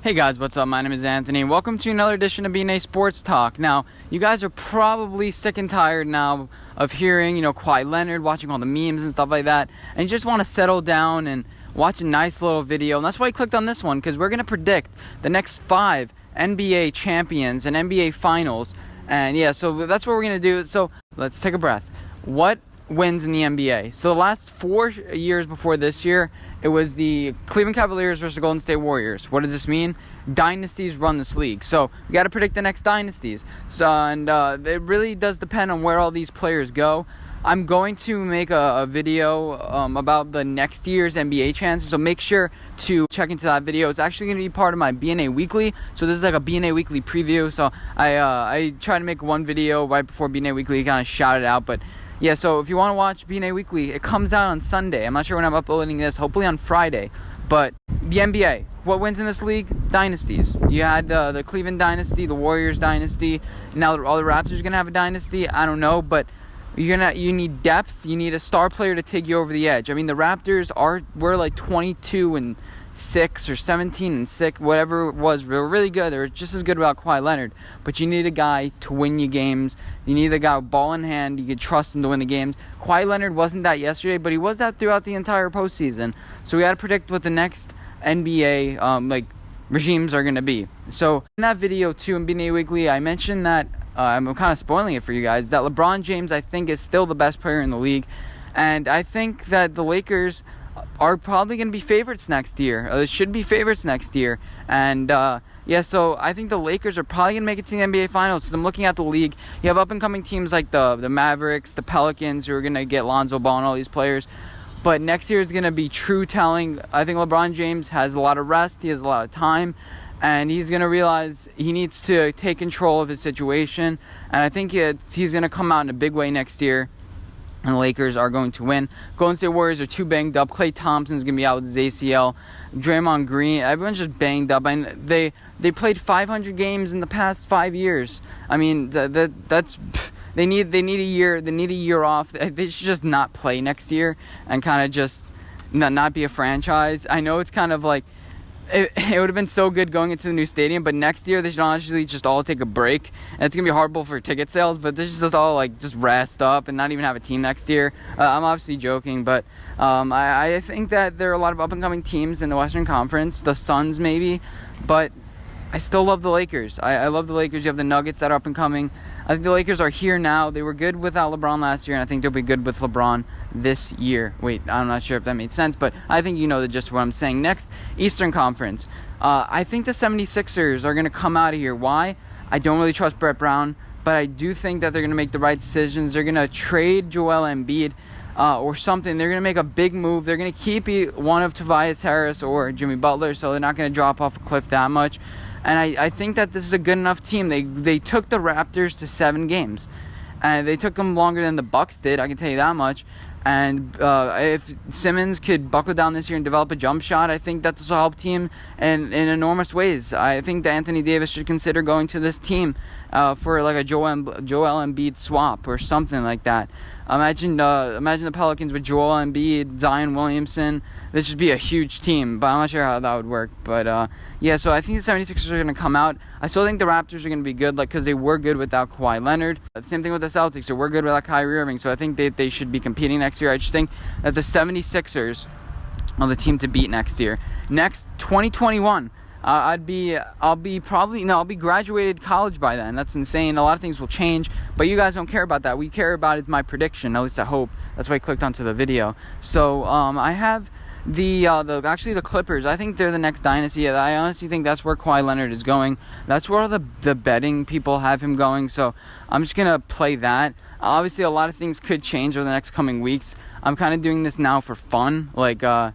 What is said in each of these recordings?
Hey guys, what's up? My name is Anthony. Welcome to another edition of BnA Sports Talk. Now, you guys are probably sick and tired now of hearing, Kawhi Leonard, watching all the memes and stuff like that, and you just want to settle down and watch a nice little video. And that's why I clicked on this one, because we're going to predict the next 5 NBA champions and NBA finals. And yeah, so that's what we're going to do. So let's take a breath. What wins in the NBA? So the last 4 years before this year, it was the Cleveland Cavaliers versus the Golden State Warriors. What does this mean? Dynasties run this league. So we got to predict the next dynasties. And it really does depend on where all these players go. I'm going to make a video about the next year's NBA chances, so make sure to check into that video. It's actually going to be part of my BnA Weekly, so this is like a BnA Weekly preview. So I try to make one video right before BnA Weekly, kind of shout it out, but yeah, so if you want to watch BnA Weekly, it comes out on Sunday. I'm not sure when I'm uploading this, hopefully on Friday. But the NBA, what wins in this league? Dynasties. You had the Cleveland dynasty, the Warriors dynasty. Now all the Raptors are going to have a dynasty. I don't know, but you need depth. You need a star player to take you over the edge. I mean, the Raptors were like 22-6 or 17-6, whatever it was. They were really good. They were just as good without Kawhi Leonard. But you need a guy to win you games. You need a guy with ball in hand. You can trust him to win the games. Kawhi Leonard wasn't that yesterday, but he was that throughout the entire postseason. So we got to predict what the next NBA regimes are going to be. So in that video too in BnA Weekly, I mentioned that I'm kind of spoiling it for you guys, that LeBron James, I think, is still the best player in the league. And I think that the Lakers are probably going to be favorites next year. They should be favorites next year. And so I think the Lakers are probably going to make it to the NBA Finals. Because I'm looking at the league. You have up-and-coming teams like the Mavericks, the Pelicans, who are going to get Lonzo Ball and all these players. But next year is going to be true telling. I think LeBron James has a lot of rest. He has a lot of time. And he's going to realize he needs to take control of his situation. And I think he's going to come out in a big way next year. And the Lakers are going to win. Golden State Warriors are too banged up. Klay Thompson's going to be out with his ACL. Draymond Green, everyone's just banged up. And they played 500 games in the past 5 years. I mean, that's they need a year. They need a year off. They should just not play next year and kind of just not be a franchise. I know it's kind of like it would have been so good going into the new stadium, but next year they should honestly just all take a break. And it's going to be horrible for ticket sales, but they should just all just rest up and not even have a team next year. I'm obviously joking, but I think that there are a lot of up-and-coming teams in the Western Conference, the Suns maybe, but I still love the Lakers. I love the Lakers. You have the Nuggets that are up-and-coming. I think the Lakers are here now. They were good without LeBron last year, and I think they'll be good with LeBron this year. Wait, I'm not sure if that made sense, but I think you know just what I'm saying. Next, Eastern Conference. I think the 76ers are going to come out of here. Why? I don't really trust Brett Brown, but I do think that they're going to make the right decisions. They're going to trade Joel Embiid or something. They're going to make a big move. They're going to keep one of Tobias Harris or Jimmy Butler, so they're not going to drop off a cliff that much. And I think that this is a good enough team. They took the Raptors to 7 games. And they took them longer than the Bucks did, I can tell you that much. And if Simmons could buckle down this year and develop a jump shot, I think that this will help team in enormous ways. I think that Anthony Davis should consider going to this team for like a Joel Embiid swap or something like that. Imagine the Pelicans with Joel Embiid, Zion Williamson. This should be a huge team, but I'm not sure how that would work. But so I think the 76ers are going to come out. I still think the Raptors are going to be good, because they were good without Kawhi Leonard. The same thing with the Celtics. They were good without Kyrie Irving, so I think they should be competing next year. I just think that the 76ers are the team to beat next year. Next, 2021. I'll be graduated college by then. That's insane. A lot of things will change, but you guys don't care about that. We care about is my prediction. At least I hope. That's why I clicked onto the video. So I have the Clippers. I think they're the next dynasty. I honestly think that's where Kawhi Leonard is going. That's where all the betting people have him going. So I'm just gonna play that. Obviously, a lot of things could change over the next coming weeks. I'm kind of doing this now for fun,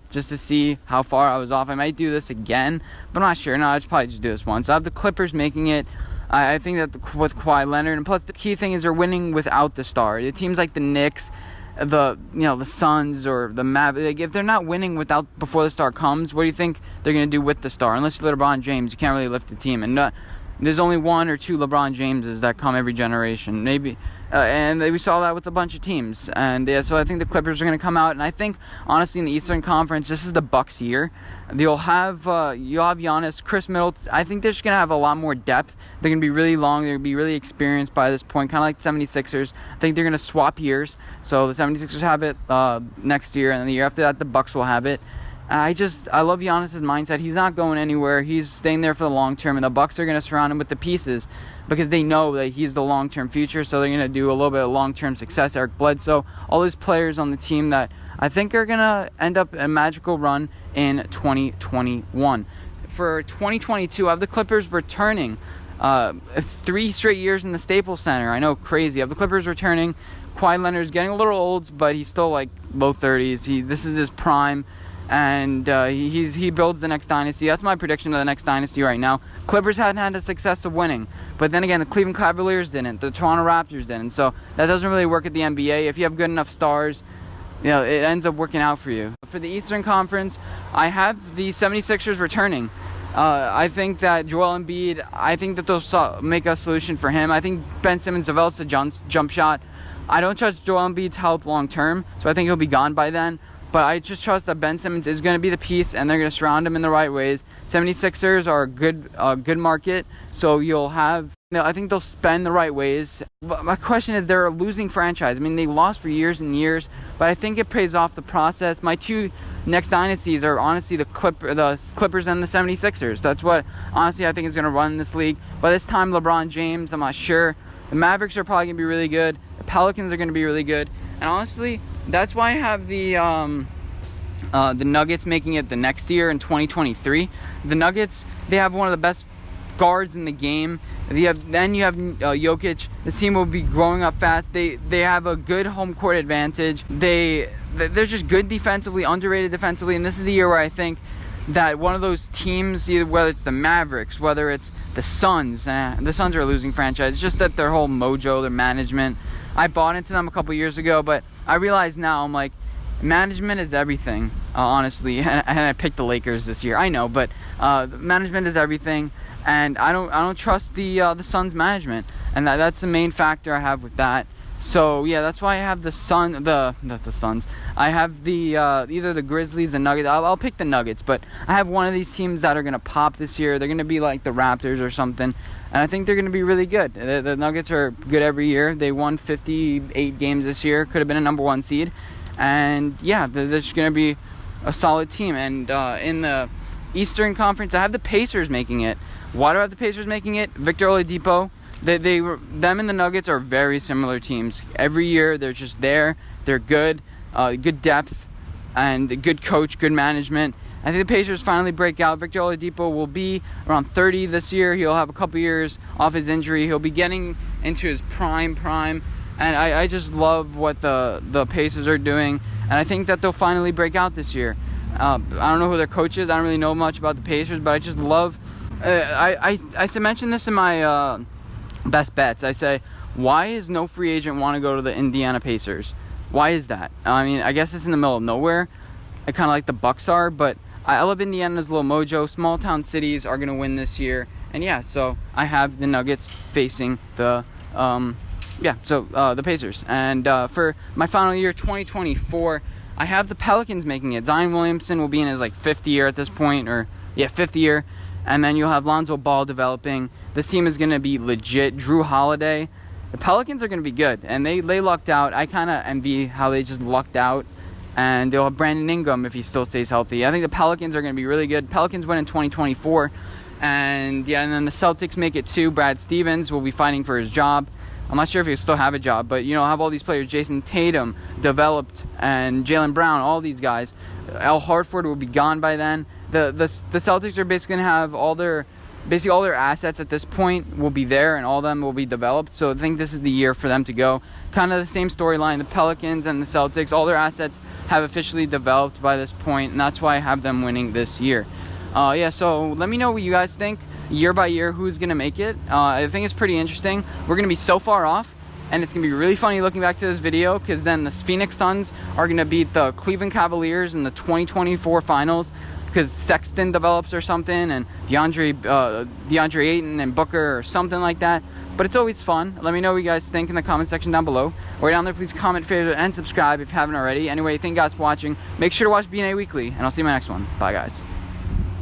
just to see how far I was off. I might do this again, but I'm not sure. No, I'll probably just do this once. I have the Clippers making it. I think that with Kawhi Leonard, and plus the key thing is they're winning without the star. The teams like the Knicks, the Suns or the Mavericks, if they're not winning before the star comes, what do you think they're going to do with the star? Unless you're LeBron James, you can't really lift the team. And there's only 1 or 2 LeBron Jameses that come every generation. Maybe And we saw that with a bunch of teams. And yeah, so I think the Clippers are going to come out. And I think, honestly, in the Eastern Conference, this is the Bucks' year. You'll have Giannis, Chris Middleton. I think they're just going to have a lot more depth. They're going to be really long. They're going to be really experienced by this point, kind of like the 76ers. I think they're going to swap years. So the 76ers have it next year, and then the year after that, the Bucks will have it. I love Giannis' mindset. He's not going anywhere. He's staying there for the long term, and the Bucks are going to surround him with the pieces because they know that he's the long-term future, so they're going to do a little bit of long-term success. Eric Bledsoe, all these players on the team that I think are going to end up a magical run in 2021. For 2022, I have the Clippers returning 3 straight years in the Staples Center. I know, crazy. I have the Clippers returning. Kawhi Leonard's getting a little old, but he's still like low 30s. This is his prime. And he builds the next dynasty. That's my prediction of the next dynasty right now. Clippers hadn't had the success of winning. But then again, the Cleveland Cavaliers didn't. The Toronto Raptors didn't. So that doesn't really work at the NBA. If you have good enough stars, it ends up working out for you. For the Eastern Conference, I have the 76ers returning. I think that Joel Embiid, I think that they'll make a solution for him. I think Ben Simmons develops a jump shot. I don't trust Joel Embiid's health long term, so I think he'll be gone by then. But I just trust that Ben Simmons is going to be the piece, and they're going to surround him in the right ways. 76ers are a good market, so you'll have... I think they'll spend the right ways. But my question is, they're a losing franchise. I mean, they lost for years and years, but I think it pays off the process. My 2 next dynasties are honestly the Clippers and the 76ers. That's what, honestly, I think is going to run this league. By this time, LeBron James, I'm not sure. The Mavericks are probably going to be really good. The Pelicans are going to be really good. And honestly, that's why I have the Nuggets making it the next year in 2023. The Nuggets, they have one of the best guards in the game. Then you have Jokic. This team will be growing up fast. They have a good home court advantage. They're just good defensively, underrated defensively. And this is the year where I think that one of those teams, either whether it's the Mavericks, whether it's the Suns, the Suns are a losing franchise. It's just that their whole mojo, their management. I bought into them a couple years ago, but I realize now, I'm like, management is everything, honestly. And I picked the Lakers this year. I know, but management is everything, and I don't trust the Suns management, and that's the main factor I have with that. So yeah, that's why I have the Suns. I have the either the Grizzlies, the Nuggets. I'll pick the Nuggets, but I have one of these teams that are gonna pop this year. They're gonna be like the Raptors or something, and I think they're gonna be really good. The Nuggets are good every year. They won 58 games this year. Could have been a number 1 seed, and yeah, they're just gonna be a solid team. And in the Eastern Conference, I have the Pacers making it. Why do I have the Pacers making it? Victor Oladipo. Them and the Nuggets are very similar teams. Every year, they're just there. They're good, good depth, and a good coach, good management. I think the Pacers finally break out. Victor Oladipo will be around 30 this year. He'll have a couple years off his injury. He'll be getting into his prime. And I just love what the Pacers are doing. And I think that they'll finally break out this year. I don't know who their coach is. I don't really know much about the Pacers, but I just love... I mentioned this in my... best bets. I say, why is no free agent want to go to the Indiana Pacers? Why is that? I mean, I guess it's in the middle of nowhere. I kind of like the Bucks are, but I love Indiana's little mojo. Small town cities are going to win this year. And yeah, so I have the Nuggets facing the Pacers. And for my final year, 2024, I have the Pelicans making it. Zion Williamson will be in his 5th year at this point, 5th year. And then you'll have Lonzo Ball developing. This team is going to be legit. Drew Holiday. The Pelicans are going to be good. And they lucked out. I kind of envy how they just lucked out. And they'll have Brandon Ingram if he still stays healthy. I think the Pelicans are going to be really good. Pelicans win in 2024. And then the Celtics make it too. Brad Stevens will be fighting for his job. I'm not sure if he'll still have a job. But, have all these players. Jason Tatum developed. And Jaylen Brown. All these guys. Al Horford will be gone by then. The Celtics are basically going to have all their assets at this point will be there, and all of them will be developed. So I think this is the year for them to go. Kind of the same storyline. The Pelicans and the Celtics, all their assets have officially developed by this point, and that's why I have them winning this year. So let me know what you guys think year by year, who's going to make it. I think it's pretty interesting. We're going to be so far off, and it's going to be really funny looking back to this video, because then the Phoenix Suns are going to beat the Cleveland Cavaliers in the 2024 finals, because Sexton develops or something, and DeAndre Ayton and Booker or something like that. but it's always fun. Let me know what you guys think in the comment section down below. Or down there, please comment, favorite, and subscribe if you haven't already. Anyway, thank you guys for watching. Make sure to watch BnA Weekly, and I'll see you in my next one. Bye, guys.